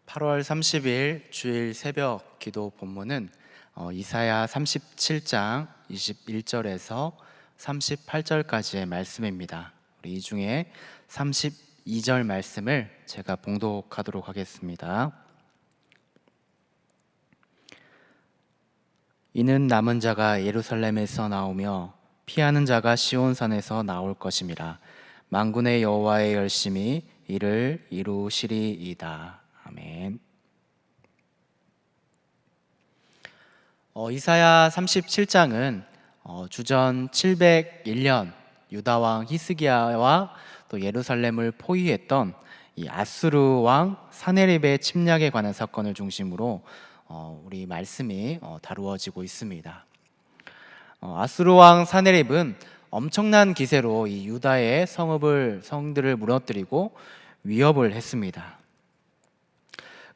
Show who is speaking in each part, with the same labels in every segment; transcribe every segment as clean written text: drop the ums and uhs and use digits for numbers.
Speaker 1: 8월 30일 주일 새벽 기도 본문은 이사야 37장 21절에서 38절까지의 말씀입니다. 우리 이 중에 32절 말씀을 제가 봉독하도록 하겠습니다. 이는 남은 자가 예루살렘에서 나오며 피하는 자가 시온산에서 나올 것임이라. 만군의 여호와의 열심히 이를 이루시리이다. 아멘. 이사야 37장은 주전 701년 유다 왕 히스기야와 또 예루살렘을 포위했던 이 아수르 왕 사네립의 침략에 관한 사건을 중심으로 우리 말씀이 다루어지고 있습니다. 아수르 왕 사네립은 엄청난 기세로 이 유다의 성들을 무너뜨리고 위협을 했습니다.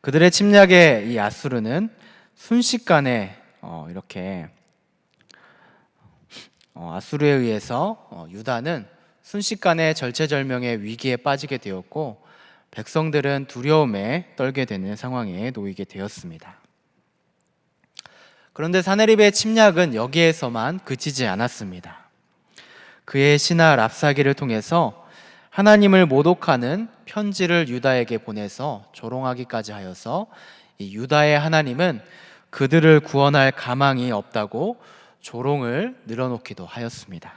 Speaker 1: 그들의 침략에 이 아수르는 순식간에 이렇게 아수르에 의해서 유다는 순식간에 절체절명의 위기에 빠지게 되었고, 백성들은 두려움에 떨게 되는 상황에 놓이게 되었습니다. 그런데 사네립의 침략은 여기에서만 그치지 않았습니다. 그의 신하 랍사기를 통해서 하나님을 모독하는 편지를 유다에게 보내서 조롱하기까지 하여서 이 유다의 하나님은 그들을 구원할 가망이 없다고 조롱을 늘어놓기도 하였습니다.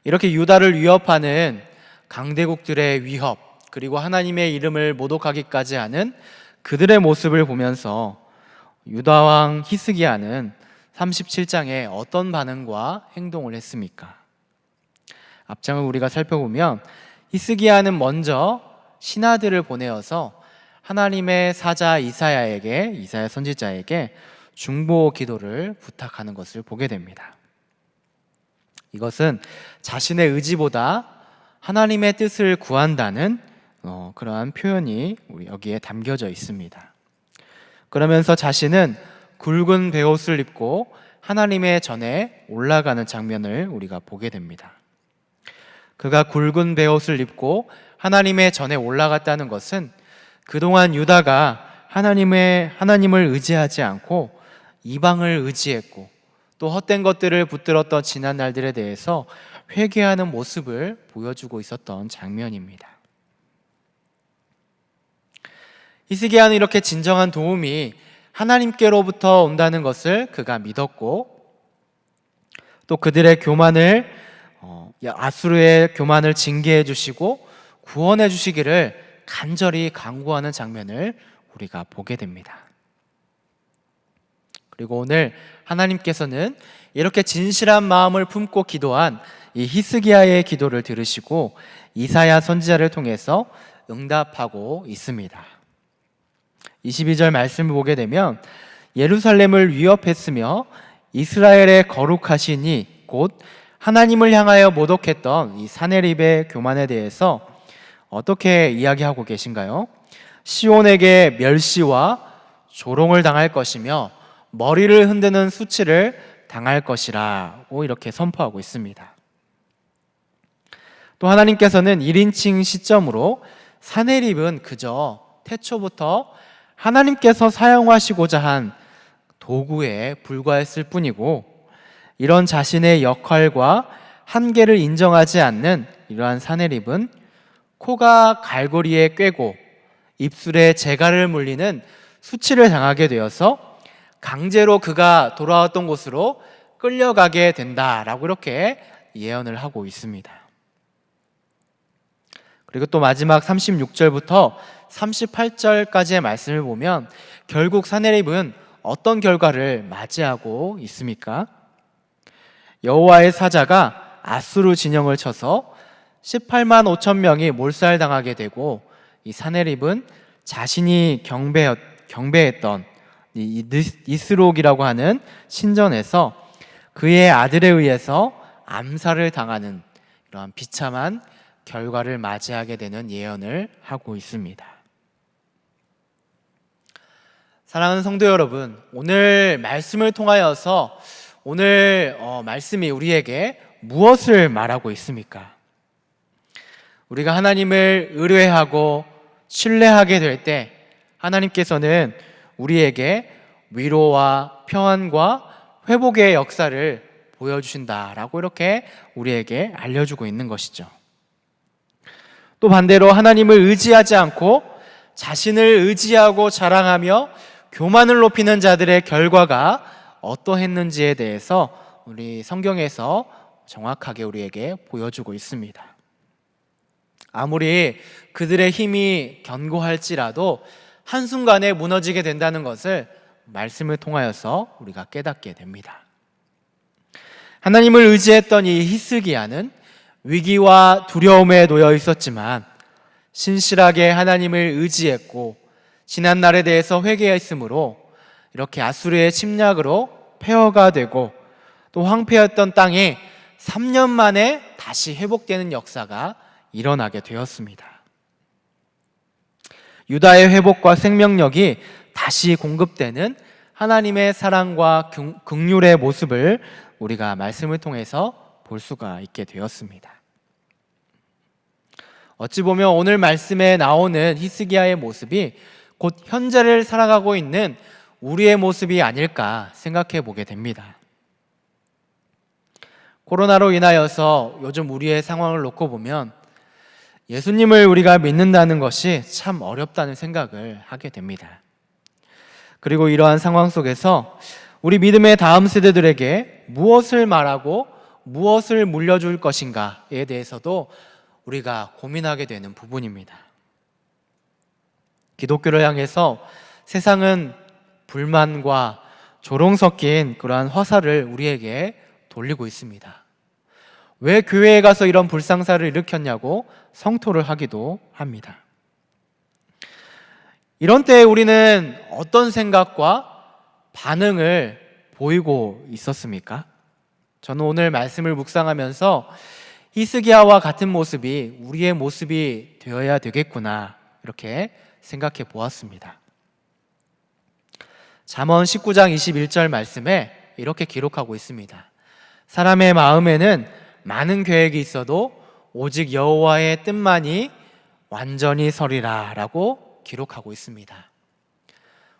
Speaker 1: 이렇게 유다를 위협하는 강대국들의 위협, 그리고 하나님의 이름을 모독하기까지 하는 그들의 모습을 보면서 유다 왕 히스기야는 37장에 어떤 반응과 행동을 했습니까? 앞장을 우리가 살펴보면 히스기야는 먼저 신하들을 보내어서 하나님의 사자 이사야 선지자에게 중보 기도를 부탁하는 것을 보게 됩니다. 이것은 자신의 의지보다 하나님의 뜻을 구한다는 그러한 표현이 여기에 담겨져 있습니다. 그러면서 자신은 굵은 베옷을 입고 하나님의 전에 올라가는 장면을 우리가 보게 됩니다. 그가 굵은 베옷을 입고 하나님의 전에 올라갔다는 것은 그동안 유다가 하나님을 의지하지 않고 이방을 의지했고 또 헛된 것들을 붙들었던 지난 날들에 대해서 회개하는 모습을 보여주고 있었던 장면입니다. 히스기야는 이렇게 진정한 도움이 하나님께로부터 온다는 것을 그가 믿었고, 또 그들의 아수르의 교만을 징계해 주시고 구원해 주시기를 간절히 간구하는 장면을 우리가 보게 됩니다. 그리고 오늘 하나님께서는 이렇게 진실한 마음을 품고 기도한 이 히스기야의 기도를 들으시고 이사야 선지자를 통해서 응답하고 있습니다. 22절 말씀을 보게 되면 예루살렘을 위협했으며 이스라엘의 거룩하시니 곧 하나님을 향하여 모독했던 이 사네립의 교만에 대해서 어떻게 이야기하고 계신가요? 시온에게 멸시와 조롱을 당할 것이며 머리를 흔드는 수치를 당할 것이라고 이렇게 선포하고 있습니다. 또 하나님께서는 1인칭 시점으로 사네립은 그저 태초부터 하나님께서 사용하시고자 한 도구에 불과했을 뿐이고, 이런 자신의 역할과 한계를 인정하지 않는 이러한 사네립은 코가 갈고리에 꿰고 입술에 재갈을 물리는 수치를 당하게 되어서 강제로 그가 돌아왔던 곳으로 끌려가게 된다라고 이렇게 예언을 하고 있습니다. 그리고 또 마지막 36절부터 38절까지의 말씀을 보면 결국 사네립은 어떤 결과를 맞이하고 있습니까? 여호와의 사자가 아수르 진영을 쳐서 18만 5천 명이 몰살당하게 되고, 이 사네립은 자신이 경배했던 이 니스록이라고 하는 신전에서 그의 아들에 의해서 암살을 당하는 이러한 비참한 결과를 맞이하게 되는 예언을 하고 있습니다. 사랑하는 성도 여러분, 오늘 말씀을 통하여서 오늘 말씀이 우리에게 무엇을 말하고 있습니까? 우리가 하나님을 의뢰하고 신뢰하게 될 때 하나님께서는 우리에게 위로와 평안과 회복의 역사를 보여주신다라고 이렇게 우리에게 알려주고 있는 것이죠. 또 반대로 하나님을 의지하지 않고 자신을 의지하고 자랑하며 교만을 높이는 자들의 결과가 어떠했는지에 대해서 우리 성경에서 정확하게 우리에게 보여주고 있습니다. 아무리 그들의 힘이 견고할지라도 한순간에 무너지게 된다는 것을 말씀을 통하여서 우리가 깨닫게 됩니다. 하나님을 의지했던 이 히스기야는 위기와 두려움에 놓여 있었지만 신실하게 하나님을 의지했고 지난 날에 대해서 회개했으므로 이렇게 아수르의 침략으로 폐허가 되고 또 황폐했던 땅이 3년 만에 다시 회복되는 역사가 일어나게 되었습니다. 유다의 회복과 생명력이 다시 공급되는 하나님의 사랑과 긍휼의 모습을 우리가 말씀을 통해서 볼 수가 있게 되었습니다. 어찌 보면 오늘 말씀에 나오는 히스기야의 모습이 곧 현재를 살아가고 있는 우리의 모습이 아닐까 생각해 보게 됩니다. 코로나로 인하여서 요즘 우리의 상황을 놓고 보면 예수님을 우리가 믿는다는 것이 참 어렵다는 생각을 하게 됩니다. 그리고 이러한 상황 속에서 우리 믿음의 다음 세대들에게 무엇을 말하고 무엇을 물려줄 것인가에 대해서도 우리가 고민하게 되는 부분입니다. 기독교를 향해서 세상은 불만과 조롱 섞인 그러한 화살을 우리에게 돌리고 있습니다. 왜 교회에 가서 이런 불상사를 일으켰냐고 성토를 하기도 합니다. 이런 때에 우리는 어떤 생각과 반응을 보이고 있었습니까? 저는 오늘 말씀을 묵상하면서 히스기야와 같은 모습이 우리의 모습이 되어야 되겠구나 이렇게 생각해 보았습니다. 잠언 19장 21절 말씀에 이렇게 기록하고 있습니다. 사람의 마음에는 많은 계획이 있어도 오직 여호와의 뜻만이 완전히 서리라 라고 기록하고 있습니다.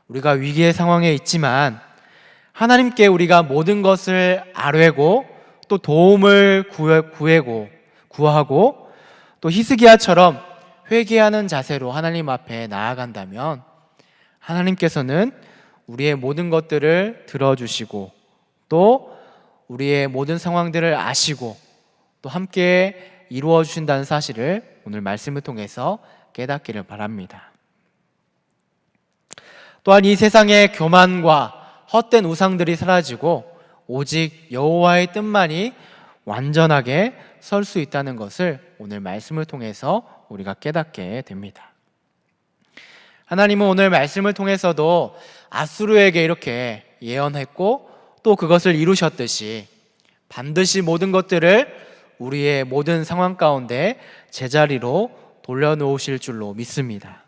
Speaker 1: 우리가 위기의 상황에 있지만 하나님께 우리가 모든 것을 아뢰고 또 도움을 구하고 또 히스기야처럼 회개하는 자세로 하나님 앞에 나아간다면 하나님께서는 우리의 모든 것들을 들어주시고 또 우리의 모든 상황들을 아시고 또 함께 이루어 주신다는 사실을 오늘 말씀을 통해서 깨닫기를 바랍니다. 또한 이 세상의 교만과 헛된 우상들이 사라지고 오직 여호와의 뜻만이 완전하게 설 수 있다는 것을 오늘 말씀을 통해서 우리가 깨닫게 됩니다. 하나님은 오늘 말씀을 통해서도 아수르에게 이렇게 예언했고 또 그것을 이루셨듯이 반드시 모든 것들을 우리의 모든 상황 가운데 제자리로 돌려놓으실 줄로 믿습니다.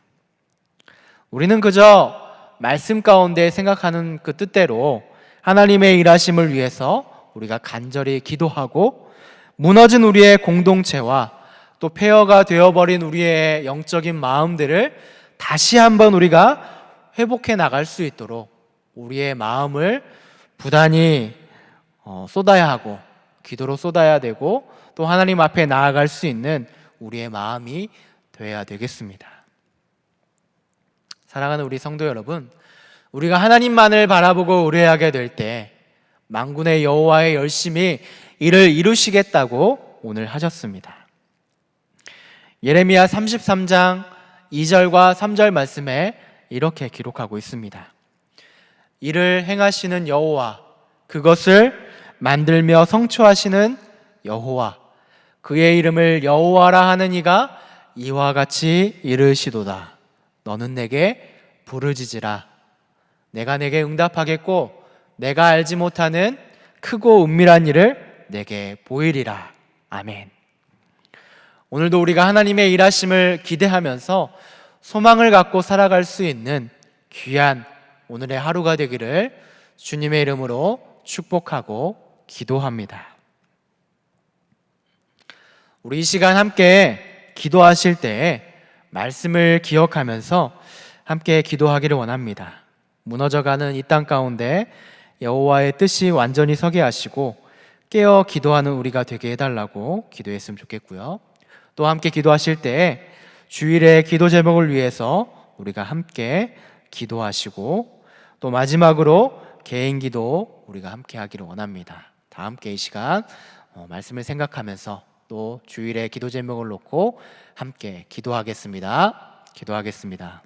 Speaker 1: 우리는 그저 말씀 가운데 생각하는 그 뜻대로 하나님의 일하심을 위해서 우리가 간절히 기도하고 무너진 우리의 공동체와 또 폐허가 되어버린 우리의 영적인 마음들을 다시 한번 우리가 회복해 나갈 수 있도록 우리의 마음을 부단히 쏟아야 하고 기도로 쏟아야 되고 또 하나님 앞에 나아갈 수 있는 우리의 마음이 되어야 되겠습니다. 사랑하는 우리 성도 여러분, 우리가 하나님만을 바라보고 의뢰하게 될 때 만군의 여호와의 열심히 이를 이루시겠다고 오늘 하셨습니다. 예레미야 33장 2절과 3절 말씀에 이렇게 기록하고 있습니다. 이를 행하시는 여호와, 그것을 만들며 성취하시는 여호와, 그의 이름을 여호와라 하는 이가 이와 같이 이르시도다. 너는 내게 부르짖으라. 내가 내게 응답하겠고 내가 알지 못하는 크고 은밀한 일을 내게 보이리라. 아멘. 오늘도 우리가 하나님의 일하심을 기대하면서 소망을 갖고 살아갈 수 있는 귀한 오늘의 하루가 되기를 주님의 이름으로 축복하고 기도합니다. 우리 이 시간 함께 기도하실 때 말씀을 기억하면서 함께 기도하기를 원합니다. 무너져가는 이 땅 가운데 여호와의 뜻이 완전히 서게 하시고 깨어 기도하는 우리가 되게 해달라고 기도했으면 좋겠고요. 또 함께 기도하실 때 주일의 기도 제목을 위해서 우리가 함께 기도하시고 또 마지막으로 개인 기도 우리가 함께 하기를 원합니다. 다 함께 이 시간 말씀을 생각하면서 또 주일의 기도 제목을 놓고 함께 기도하겠습니다. 기도하겠습니다.